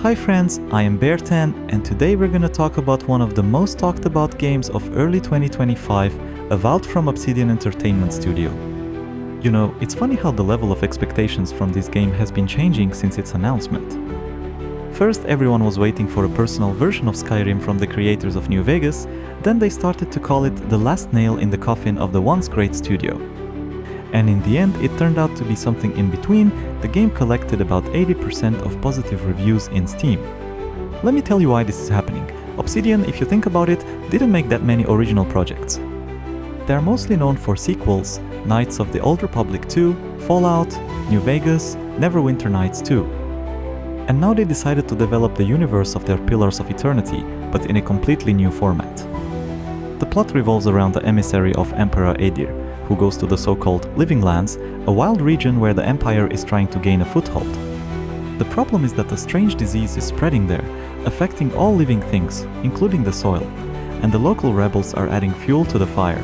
Hi friends, I am BearTen, and today we're gonna talk about one of the most talked about games of early 2025, Avowed from Obsidian Entertainment studio. You know, it's funny how the level of expectations from this game has been changing since its announcement. First, everyone was waiting for a personal version of Skyrim from the creators of New Vegas, then they started to call it the last nail in the coffin of the once great studio. And in the end, it turned out to be something in between. The game collected about 80% of positive reviews in Steam. Let me tell you why this is happening. Obsidian, if you think about it, didn't make that many original projects. They are mostly known for sequels, Knights of the Old Republic 2, Fallout, New Vegas, Neverwinter Nights 2. And now they decided to develop the universe of their Pillars of Eternity, but in a completely new format. The plot revolves around the emissary of Emperor Adir, who goes to the so-called Living Lands, a wild region where the Empire is trying to gain a foothold. The problem is that a strange disease is spreading there, affecting all living things, including the soil, and the local rebels are adding fuel to the fire.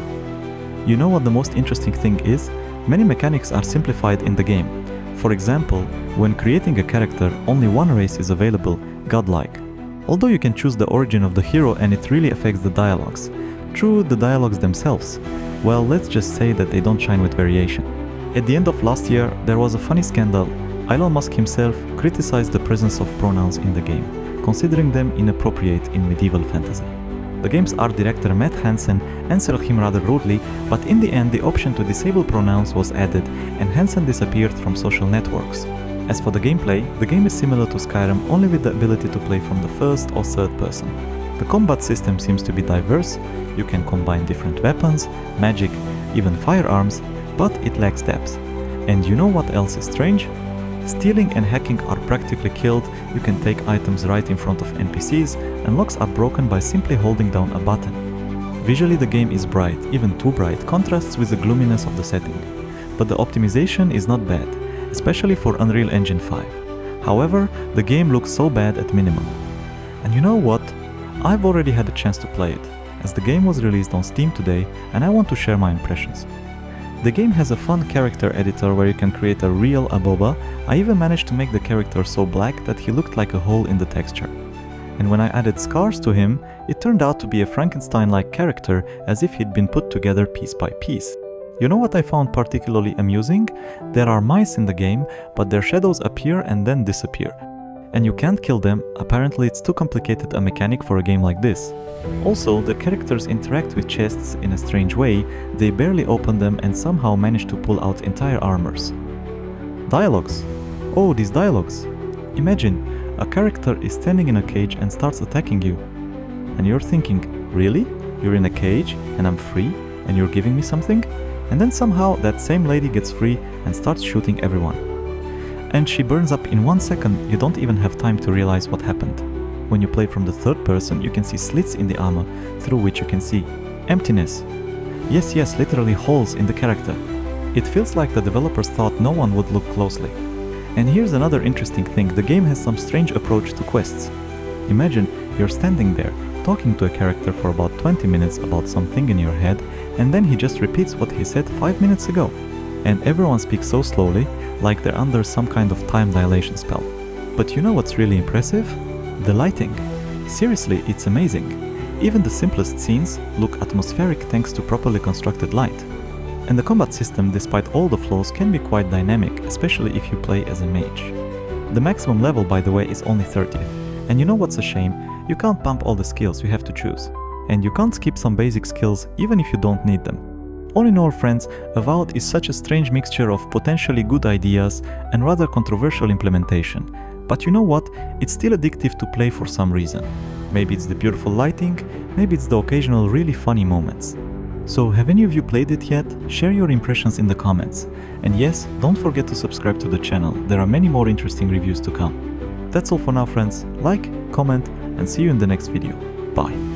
You know what the most interesting thing is? Many mechanics are simplified in the game. For example, when creating a character, only one race is available, godlike. Although you can choose the origin of the hero and it really affects the dialogues. True, the dialogues themselves. Well, let's just say that they don't shine with variation. At the end of last year, there was a funny scandal. Elon Musk himself criticized the presence of pronouns in the game, considering them inappropriate in medieval fantasy. The game's art director Matt Hansen answered him rather rudely, but in the end the option to disable pronouns was added and Hansen disappeared from social networks. As for the gameplay, the game is similar to Skyrim, only with the ability to play from the first or third person. The combat system seems to be diverse. You can combine different weapons, magic, even firearms, but it lacks depth. And you know what else is strange? Stealing and hacking are practically killed. You can take items right in front of NPCs, and locks are broken by simply holding down a button. Visually the game is bright, even too bright, contrasts with the gloominess of the setting. But the optimization is not bad, especially for Unreal Engine 5. However, the game looks so bad at minimum. And you know what? I've already had a chance to play it, as the game was released on Steam today, and I want to share my impressions. The game has a fun character editor where you can create a real Aboba. I even managed to make the character so black that he looked like a hole in the texture. And when I added scars to him, it turned out to be a Frankenstein-like character, as if he'd been put together piece by piece. You know what I found particularly amusing? There are mice in the game, but their shadows appear and then disappear. And you can't kill them. Apparently it's too complicated a mechanic for a game like this. Also, the characters interact with chests in a strange way. They barely open them and somehow manage to pull out entire armors. Dialogues. Oh, these dialogues. Imagine, a character is standing in a cage and starts attacking you. And you're thinking, really? You're in a cage and I'm free and you're giving me something? And then somehow that same lady gets free and starts shooting everyone. And she burns up in 1 second. You don't even have time to realize what happened. When you play from the third person, you can see slits in the armor, through which you can see emptiness. Yes, literally holes in the character. It feels like the developers thought no one would look closely. And here's another interesting thing, the game has some strange approach to quests. Imagine, you're standing there, talking to a character for about 20 minutes about something in your head, and then he just repeats what he said 5 minutes ago. And everyone speaks so slowly, like they're under some kind of time dilation spell. But you know what's really impressive? The lighting. Seriously, it's amazing. Even the simplest scenes look atmospheric thanks to properly constructed light. And the combat system, despite all the flaws, can be quite dynamic, especially if you play as a mage. The maximum level, by the way, is only 30th. And you know what's a shame? You can't pump all the skills, you have to choose. And you can't skip some basic skills even if you don't need them. All in all, friends, Avowed is such a strange mixture of potentially good ideas and rather controversial implementation. But you know what? It's still addictive to play for some reason. Maybe it's the beautiful lighting, maybe it's the occasional really funny moments. So have any of you played it yet? Share your impressions in the comments. And yes, don't forget to subscribe to the channel, there are many more interesting reviews to come. That's all for now, friends. Like, comment, and see you in the next video. Bye.